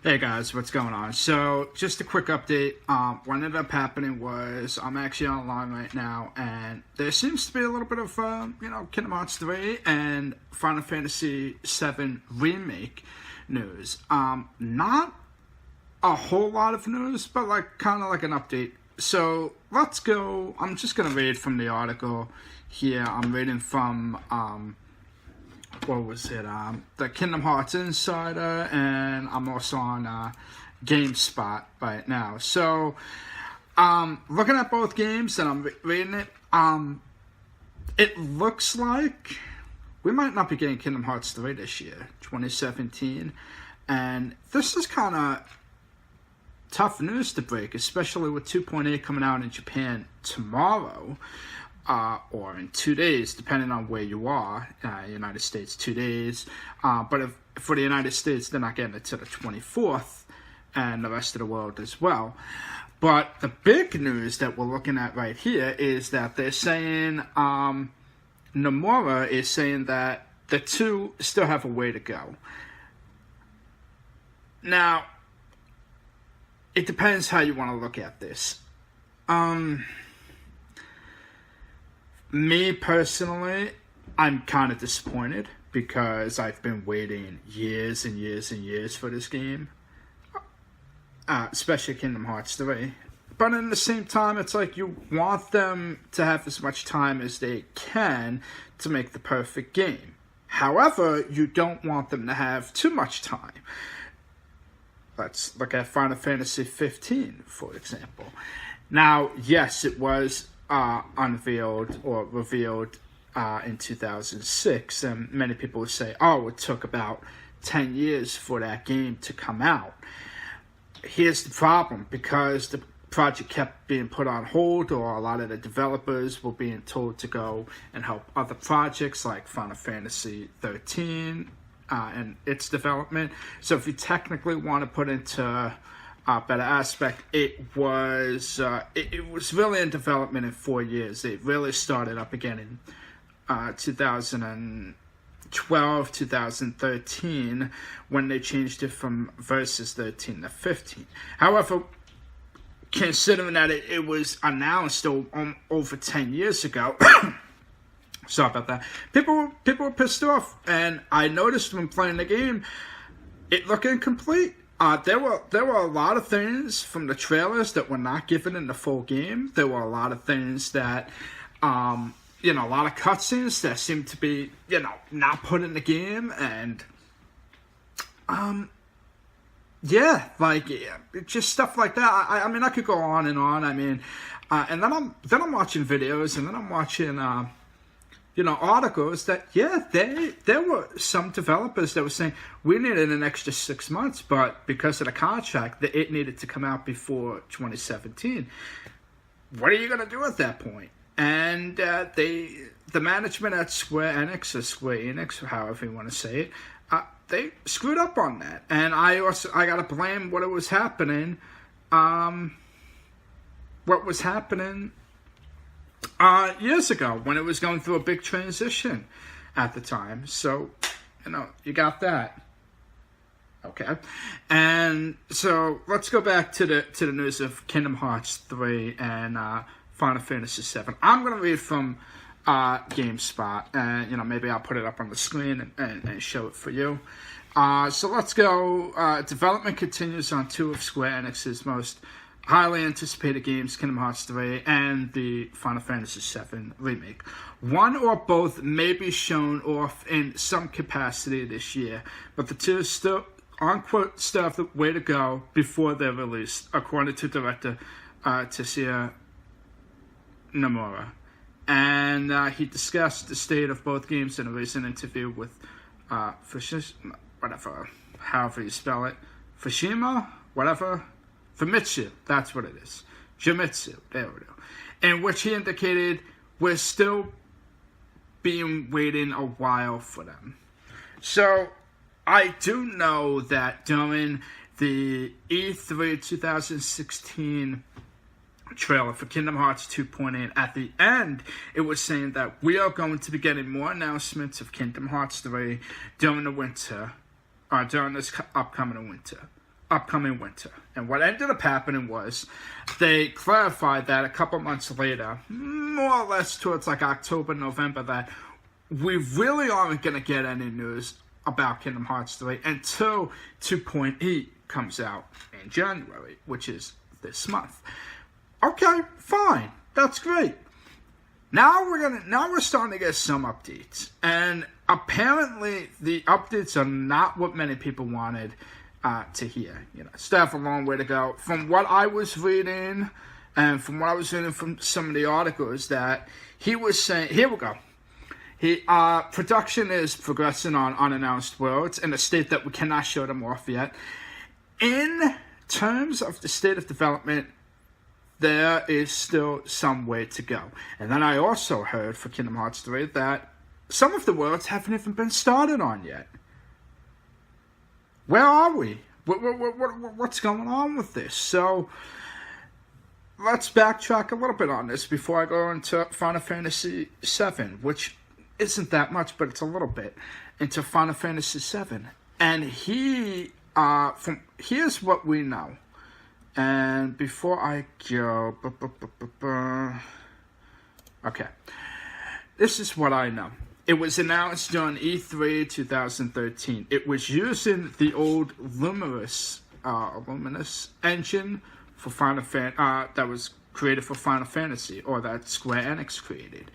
Hey guys, what's going on? So, just a quick update. What ended up happening was I'm actually online right now, and there seems to be a little bit of, Kingdom Hearts 3 and Final Fantasy 7 remake news. Not a whole lot of news, but kind of like an update. So, let's go. I'm just going to read from the article here. I'm reading from, what was it, the Kingdom Hearts Insider, and I'm also on GameSpot right now. So, looking at both games, and I'm reading it, it looks like we might not be getting Kingdom Hearts 3 this year, 2017, and this is kind of tough news to break, especially with 2.8 coming out in Japan tomorrow. Or in 2 days, depending on where you are. United States, 2 days. But for the United States, they're not getting it to the 24th, and the rest of the world as well. But the big news that we're looking at right here is that they're saying, Nomura is saying that the two still have a way to go. Now, it depends how you want to look at this. Me personally, I'm kind of disappointed because I've been waiting years and years and years for this game, especially Kingdom Hearts 3. But at the same time, it's like you want them to have as much time as they can to make the perfect game. However, you don't want them to have too much time. Let's look at Final Fantasy 15, for example. Now, yes, it was unveiled or revealed in 2006, and many people would say, oh, it took about 10 years for that game to come out. Here's the problem: because the project kept being put on hold, or a lot of the developers were being told to go and help other projects like Final Fantasy 13 and its development. So if you technically want to put into better aspect, it was really in development in 4 years. It really started up again in 2012, 2013, when they changed it from Versus 13 to 15. However, considering that it was announced over 10 years ago, sorry about that, people were pissed off, and I noticed when playing the game, it looked incomplete. There were a lot of things from the trailers that were not given in the full game. There were a lot of things that, a lot of cutscenes that seemed to be, not put in the game, and, just stuff like that. I mean, I could go on and on. I mean, and then I'm watching videos, and then I'm watching, articles that, there were some developers that were saying, we needed an extra 6 months, but because of the contract, it needed to come out before 2017. What are you going to do at that point? And the management at Square Enix, or Square Enix, however you want to say it, they screwed up on that. And I got to blame what was happening years ago, when it was going through a big transition at the time. So, you got that. Okay. And so let's go back to the news of Kingdom Hearts 3 and Final Fantasy 7. I'm going to read from GameSpot, and maybe I'll put it up on the screen and show it for you. So let's go. Development continues on two of Square Enix's most highly anticipated games, Kingdom Hearts 3 and the Final Fantasy 7 remake. One or both may be shown off in some capacity this year, but the two still, unquote, still have the way to go before they're released, according to director Tetsuya Nomura. And he discussed the state of both games in a recent interview with however you spell it, Famitsu, that's what it is. Famitsu, there we go. In which he indicated we're still waiting a while for them. So, I do know that during the E3 2016 trailer for Kingdom Hearts 2.8, at the end, it was saying that we are going to be getting more announcements of Kingdom Hearts 3 during the winter, during this upcoming winter. upcoming winter. And what ended up happening was they clarified that a couple months later, more or less towards like October, November, that we really aren't going to get any news about Kingdom Hearts 3 until 2.8 comes out in January, which is this month. Okay, fine. That's great. Now we're starting to get some updates. And apparently the updates are not what many people wanted to hear. Still have a long way to go. From what I was reading, and from what I was reading from some of the articles, that he was saying, here we go. Production is progressing on unannounced worlds in a state that we cannot show them off yet. In terms of the state of development, there is still some way to go. And then I also heard for Kingdom Hearts 3 that some of the worlds haven't even been started on yet. Where are we? What's going on with this? So let's backtrack a little bit on this before I go into Final Fantasy VII, which isn't that much, but it's a little bit, into Final Fantasy VII. And here's what we know. And before I go, okay, this is what I know. It was announced on E3 2013. It was using the old Luminous engine for Final that was created for Final Fantasy, or that Square Enix created.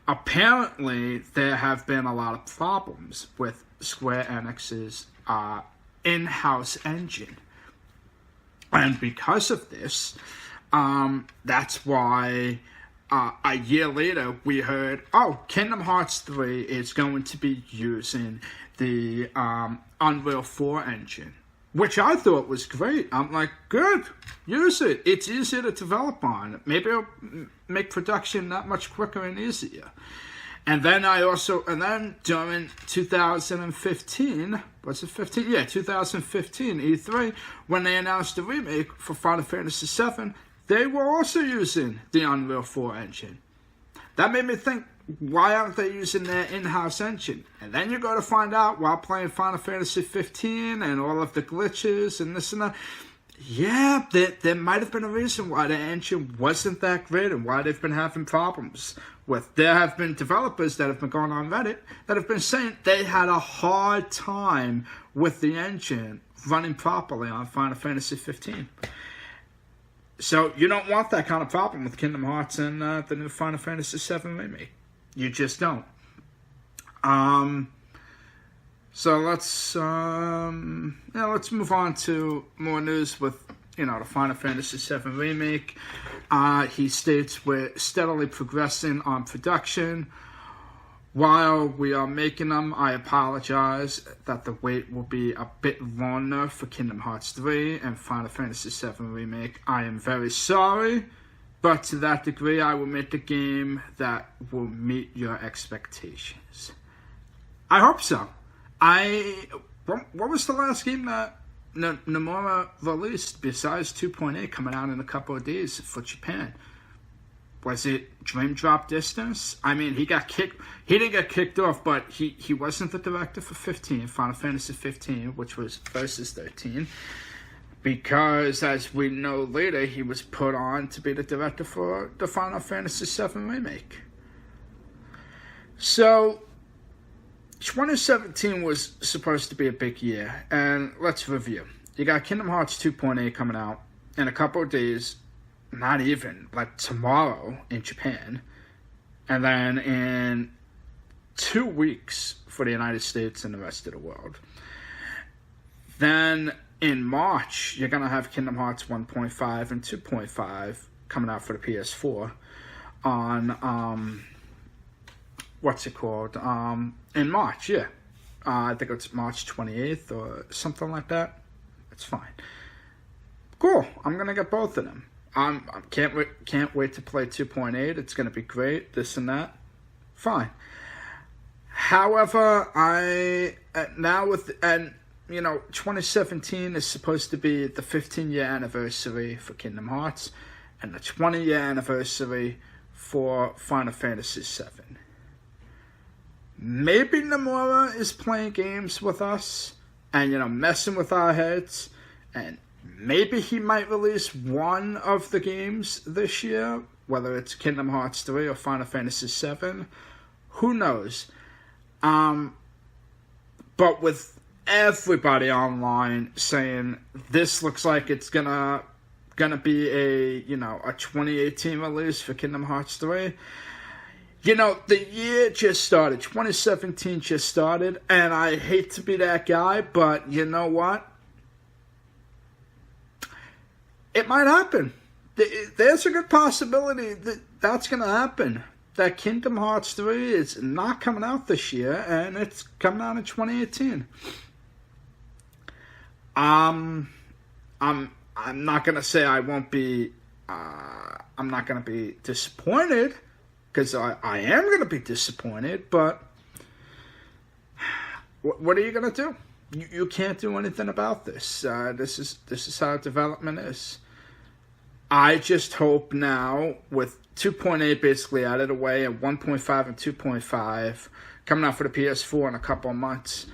Apparently, there have been a lot of problems with Square Enix's in-house engine. And because of this, that's why a year later we heard, Kingdom Hearts 3 is going to be using the Unreal 4 engine, which I thought was great. I'm like, good, use it. It's easier to develop on. Maybe it'll make production that much quicker and easier. And then during 2015, was it 15? Yeah, 2015 E3, when they announced the remake for Final Fantasy VII, they were also using the Unreal 4 engine. That made me think, why aren't they using their in-house engine? And then you go to find out while playing Final Fantasy 15 and all of the glitches and this and that, yeah, there might have been a reason why the engine wasn't that great and why they've been having problems with. There have been developers that have been going on Reddit that have been saying they had a hard time with the engine running properly on Final Fantasy 15. So you don't want that kind of problem with Kingdom Hearts and the new Final Fantasy VII remake. You just don't. So let's move on to more news with the Final Fantasy VII remake. He states we're steadily progressing on production. While we are making them, I apologize that the wait will be a bit longer for Kingdom Hearts 3 and Final Fantasy VII remake. I am very sorry, but to that degree, I will make a game that will meet your expectations. I hope so. What was the last game that Nomura released besides 2.8 coming out in a couple of days for Japan? Was it Dream Drop Distance? I mean, he didn't get kicked off, but he wasn't the director for Final Fantasy 15, which was Versus 13, because as we know later, he was put on to be the director for the Final Fantasy VII remake. So 2017 was supposed to be a big year, and let's review. You got Kingdom Hearts 2.8 coming out in a couple of days, not even, like tomorrow in Japan, and then in 2 weeks for the United States and the rest of the world. Then in March, you're going to have Kingdom Hearts 1.5 and 2.5 coming out for the PS4 on, in March, yeah. I think it's March 28th or something like that. It's fine. Cool. I'm going to get both of them. I can't wait to play 2.8. It's going to be great, this and that. Fine. However, 2017 is supposed to be the 15-year anniversary for Kingdom Hearts and the 20-year anniversary for Final Fantasy VII. Maybe Nomura is playing games with us and, messing with our heads and maybe he might release one of the games this year, whether it's Kingdom Hearts 3 or Final Fantasy 7. Who knows? But with everybody online saying this looks like it's gonna be a 2018 release for Kingdom Hearts 3. The year just started. 2017 just started, and I hate to be that guy, but you know what? It might happen. There's a good possibility that that's going to happen. That Kingdom Hearts 3 is not coming out this year, and it's coming out in 2018. I'm not going to say I won't be, I'm not going to be disappointed, because I am going to be disappointed, but what are you going to do? You can't do anything about this. This is how development is. I just hope now, with 2.8 basically out of the way, and 1.5 and 2.5 coming out for the PS4 in a couple of months,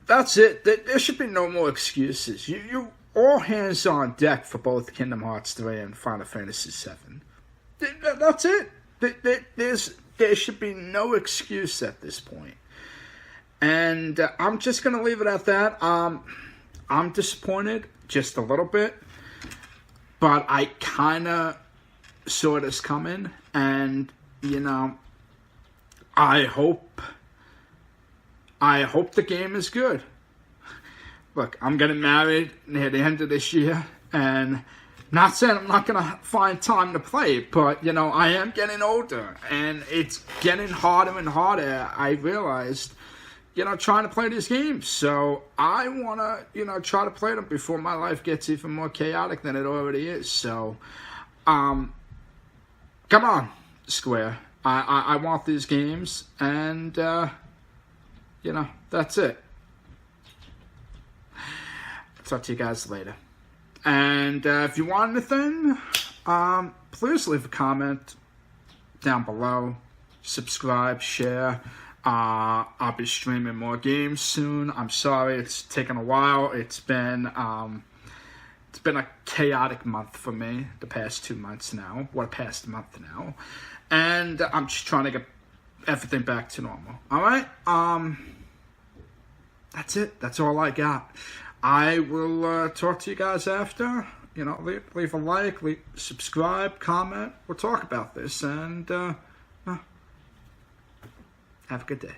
that's it. There should be no more excuses. You all hands on deck for both Kingdom Hearts 3 and Final Fantasy 7. That's it. There should be no excuse at this point. And I'm just going to leave it at that. I'm disappointed just a little bit, but I kind of saw this coming, and I hope the game is good. Look, I'm getting married near the end of this year, and not saying I'm not going to find time to play it, but I am getting older, and it's getting harder and harder. I realized, trying to play these games. So I want to, try to play them before my life gets even more chaotic than it already is. So, come on, Square. I want these games, and, that's it. Talk to you guys later. And if you want anything, please leave a comment down below. Subscribe, share. I'll be streaming more games soon. I'm sorry it's taken a while. It's been a chaotic month for me the past 2 months now. Past month now. And I'm just trying to get everything back to normal. Alright? That's it. That's all I got. I will talk to you guys after. Leave a like, subscribe, comment. We'll talk about this, and have a good day.